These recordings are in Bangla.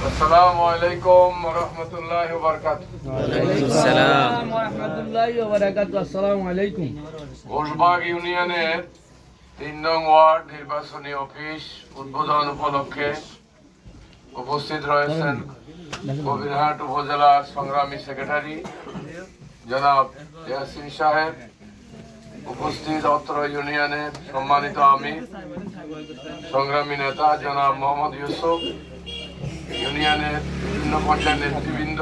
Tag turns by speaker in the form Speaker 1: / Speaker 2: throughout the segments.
Speaker 1: আসসালামু আলাইকুম ওয়া রাহমাতুল্লাহি ওয়া বারাকাতুহু।
Speaker 2: ওয়ালাইকুম আসসালাম ওয়া রাহমাতুল্লাহি ওয়া বারাকাতুহু। আসসালামু আলাইকুম।
Speaker 1: ঘোষবাগ ইউনিয়নের ৩ নং ওয়ার্ড নির্বাচনী অফিস উদ্বোধন উপলক্ষে উপস্থিত রয়েছেন কবিরহাট উপজেলার সংগ্রামী সেক্রেটারি জনাব ইয়াসিন সাহেব, উপস্থিত অত্র ইউনিয়নের সম্মানিত আমির সংগ্রামী নেতা জনাব মোহাম্মদ ইউসুফ, ইউনিয়নের বিভিন্ন পর্যায়ের নেতৃবৃন্দ,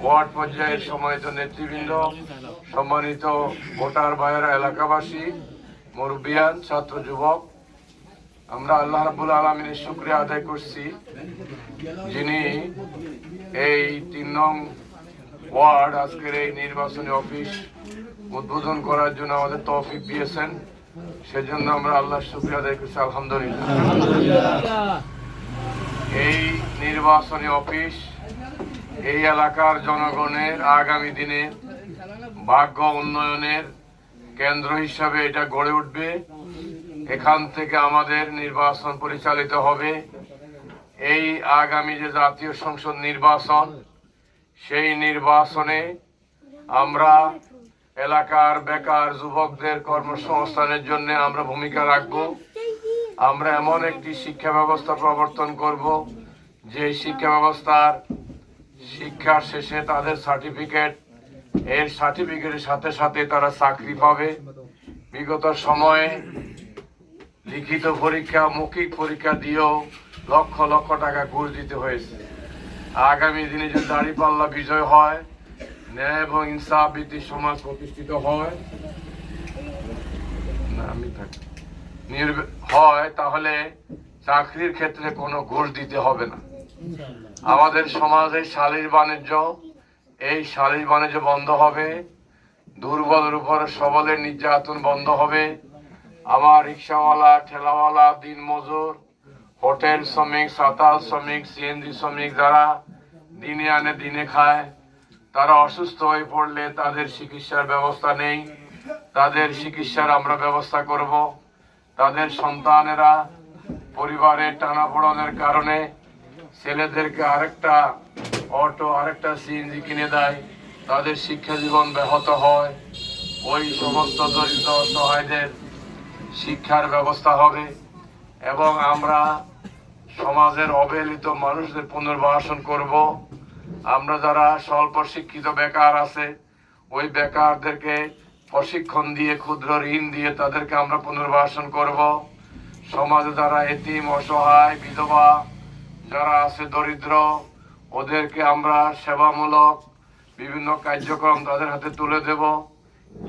Speaker 1: ওয়ার্ড পর্যায়ের সম্মানিত নেতৃবৃন্দ, সম্মানিত ভোটার ভাইয়েরা, এলাকাবাসী, মুরব্বিয়ান, ছাত্র যুবক, আমরা আল্লাহ রাব্বুল আলামিনের শুকরিয়া আদায় করছি যিনি এই ৩ নং ওয়ার্ড আজকের এই নির্বাচনী অফিস উদ্বোধন করার জন্য আমাদের তৌফিক দিয়েছেন। সেজন্য আমরা আল্লাহর শুকরিয়া আদায় করছি, আলহামদুলিল্লাহ। এই নির্বাচনী অফিস এই এলাকার জনগণের আগামী দিনে ভাগ্য উন্নয়নের কেন্দ্র হিসাবে এটা গড়ে উঠবে। এখান থেকে আমাদের নির্বাচন পরিচালিত হবে। এই আগামী যে জাতীয় সংসদ নির্বাচন, সেই নির্বাচনে আমরা এলাকার বেকার যুবকদের কর্মসংস্থানের জন্য আমরা ভূমিকা রাখব। আমরা এমন একটি শিক্ষা ব্যবস্থা প্রবর্তন করব যে শিক্ষা ব্যবস্থার শিক্ষার শেষে তাদের সার্টিফিকেটের সাথে সাথে তারা চাকরি পাবে। বিগত সময়ে লিখিত পরীক্ষা, মৌখিক পরীক্ষা দিয়েও লক্ষ লক্ষ টাকা ঘুষ দিতে হয়েছে। আগামী দিনে যদি দাঁড়িপাল্লা বিজয় হয়, ন্যায় এবং ইনসাফ ভিত্তিক সমাজ প্রতিষ্ঠিত হয় তাহলে চাকরির ক্ষেত্রে কোনো ঘুষ দিতে হবে না। আমাদের সমাজে শালীর বাণিজ্য বন্ধ হবে। দুর্বলের উপর সবলের নির্যাতন বন্ধ হবে। আমার রিক্সাওয়ালা, ঠেলাওয়ালা, দিনমজুর, হোটেল শ্রমিক, সাতাল শ্রমিক, সিএনজি শ্রমিক যারা দিনে আনে দিনে খায়, তারা অসুস্থ হয়ে পড়লে তাদের চিকিৎসার ব্যবস্থা নেই। তাদের চিকিৎসার আমরা ব্যবস্থা করব। তাদের সন্তানেরা পরিবারের টানাপোড়েনের কারণে ছেলেদেরকে আরেকটা অটো, আরেকটা সিএনজি কিনে দেয়, তাদের শিক্ষা জীবন ব্যাহত হয়। ওই সমস্ত দরিদ্র অসহায়দের শিক্ষার ব্যবস্থা হবে এবং আমরা সমাজের অবহেলিত মানুষদের পুনর্বাসন করব। আমরা যারা স্বল্প শিক্ষিত বেকার আছে, ওই বেকারদেরকে প্রশিক্ষণ দিয়ে, ক্ষুদ্র ঋণ দিয়ে তাদেরকে আমরা পুনর্বাসন করব। সমাজে যারা এতিম, অসহায়, বিধবা যারা আছে, দরিদ্র, ওদেরকে আমরা সেবামূলক বিভিন্ন কার্যক্রম তাদের হাতে তুলে দেব।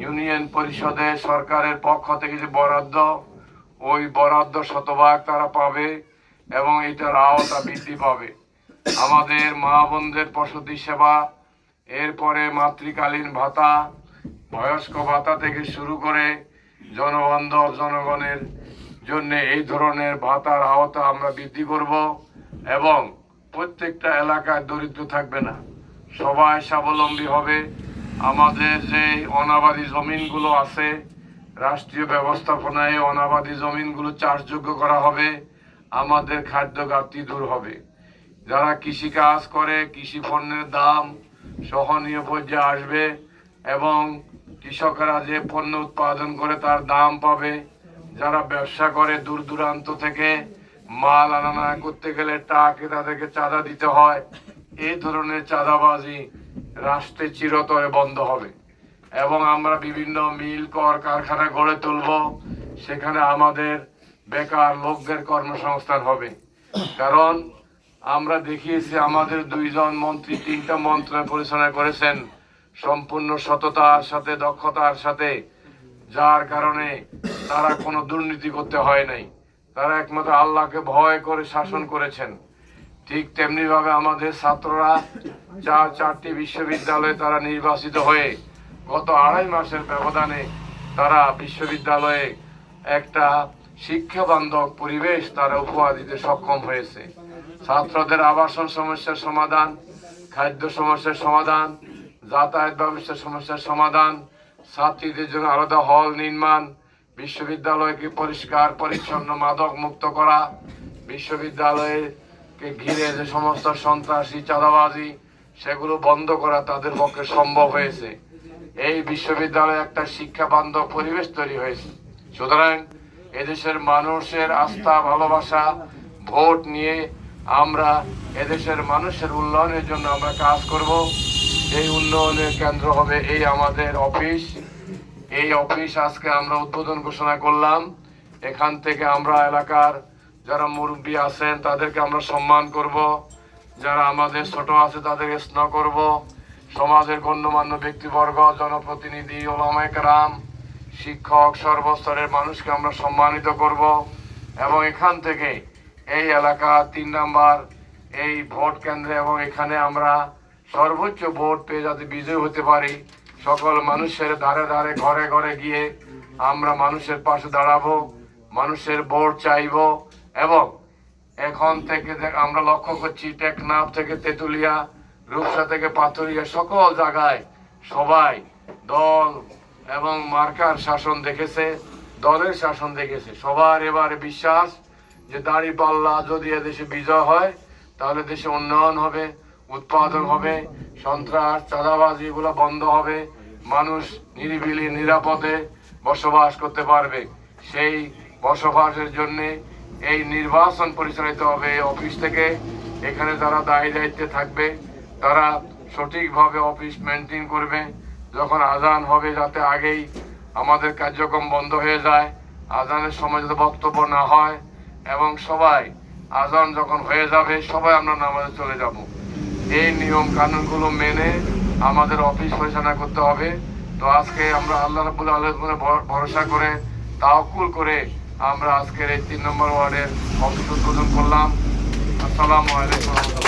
Speaker 1: ইউনিয়ন পরিষদে সরকারের পক্ষ থেকে যে বরাদ্দ, ওই বরাদ্দ শতভাগ তারা পাবে এবং এটার আওতা বৃদ্ধি পাবে। আমাদের মা বোনদের প্রসূতি সেবা, এরপরে মাতৃকালীন ভাতা, বয়স্ক ভাতা থেকে শুরু করে জনবান্ধব জনগণের জন্য এই ধরনের ভাতার আওতা আমরা বৃদ্ধি করব এবং প্রত্যেকটা এলাকায় দরিদ্র থাকবে না, সবাই স্বাবলম্বী হবে। আমাদের যে অনাবাদী জমিনগুলো আছে, রাষ্ট্রীয় ব্যবস্থাপনায় অনাবাদী জমিনগুলো চাষযোগ্য করা হবে। আমাদের খাদ্য ঘাটতি দূর হবে। যারা কৃষি কাজ করে, কৃষি পণ্যের দাম সহনীয় পর্যায়ে আসবে এবং কৃষকরা যে পণ্য উৎপাদন করে তার দাম পাবে। যারা ব্যবসা করে, দূর দূরান্ত থেকে মাল আনা করতে গেলে টাকা তাদেরকে চাঁদা দিতে হয়, এই ধরনের চাঁদাবাজি রাষ্ট্রে চিরতরে বন্ধ হবে এবং আমরা বিভিন্ন মিল, কল কারখানা গড়ে তুলব। সেখানে আমাদের বেকার লোকদের কর্মসংস্থান হবে। কারণ আমরা দেখিয়েছি আমাদের 2 জন মন্ত্রী 3টা মন্ত্রণালয় পরিচালনা করেছেন সম্পূর্ণ সততার সাথে, দক্ষতার সাথে, যার কারণে তারা কোনো দুর্নীতি করতে হয় নাই। তারা একমাত্র আল্লাহকে ভয় করে শাসন করেছেন। ঠিক তেমনি ভাবে আমাদের ছাত্ররা 4টি বিশ্ববিদ্যালয়ে তারা নির্বাচিত হয়ে গত 2.5 মাসের ব্যবধানে তারা বিশ্ববিদ্যালয়ে একটা শিক্ষা বান্ধব পরিবেশ তারা উপহার দিতে সক্ষম হয়েছে। ছাত্রদের আবাসন সমস্যার সমাধান, খাদ্য সমস্যার সমাধান, যাতায়াত ব্যবস্থার সমস্যার সমাধান, ছাত্রীদের জন্য আলাদা হল নির্মাণ, বিশ্ববিদ্যালয়কে পরিষ্কার পরিচ্ছন্ন মাদক মুক্ত করা, বিশ্ববিদ্যালয়ে কে ঘিরে যে সমস্ত সন্ত্রাসী চাঁদাবাজি সেগুলো বন্ধ করা তাদের পক্ষে সম্ভব হয়েছে। এই বিশ্ববিদ্যালয়ে একটা শিক্ষা বান্ধব পরিবেশ তৈরি হয়েছে। সুতরাং এদেশের মানুষের আস্থা ভালোবাসা ভোট নিয়ে আমরা এদেশের মানুষের উন্নয়নের জন্য আমরা কাজ করব। এই উন্নয়নের কেন্দ্র হবে এই আমাদের অফিস। এই অফিস আজকে আমরা উদ্বোধন ঘোষণা করলাম। এখান থেকে আমরা এলাকার যারা মুরব্বী আছেন তাদেরকে আমরা সম্মান করব, যারা আমাদের ছোট আছে তাদেরকে স্নেহ করব, সমাজের গণ্যমান্য ব্যক্তিবর্গ, জনপ্রতিনিধি, ওলামায়ে কেরাম, শিক্ষক, সর্বস্তরের মানুষকে আমরা সম্মানিত করব। এবং এখান থেকে এই এলাকা 3 নাম্বার এই ভোট কেন্দ্রে এবং এখানে আমরা সর্বোচ্চ ভোট পেয়ে যাতে বিজয়ী হতে পারি, সকল মানুষের ধারে ধারে ঘরে ঘরে গিয়ে আমরা মানুষের পাশে দাঁড়াবো, মানুষের ভোট চাইবো। এবং এখন থেকে আমরা লক্ষ্য করছি টেকনাফ থেকে তেতুলিয়া, রূপসা থেকে পাথুরিয়া সকল জায়গায় সবাই দল এবং মার্কার শাসন দেখেছে, দলের শাসন দেখেছে। সবার এবারে বিশ্বাস যে দাঁড়িপাল্লা যদি এদেশে বিজয় হয় তাহলে দেশে উন্নয়ন হবে, উৎপাদন হবে, সন্ত্রাস চাঁদাবাজি এগুলো বন্ধ হবে, মানুষ নিরিবিলি নিরাপদে বসবাস করতে পারবে। সেই বসবাসের জন্য এই নির্বাচন পরিচালিত হবে এই অফিস থেকে। এখানে যারা দায়ী দায়িত্বে থাকবে তারা সঠিকভাবে অফিস মেনটেন করবে। যখন আজান হবে যাতে আগেই আমাদের কার্যক্রম বন্ধ হয়ে যায়, আজানের সময় যাতে বক্তব্য না হয়, এবং সবাই আজান যখন হয়ে যাবে সবাই আমরা নামাজে চলে যাব। এই নিয়ম কানুনগুলো মেনে আমাদের অফিস পরিচালনা করতে হবে। তো আজকে আমরা আল্লাহ রাব্বুল আলামিনের ভরসা করে তাওয়াক্কুল করে আমরা আজকের এই 3 নম্বর ওয়ার্ডের অফিস উদ্বোধন করলাম। আসসালামু আলাইকুম।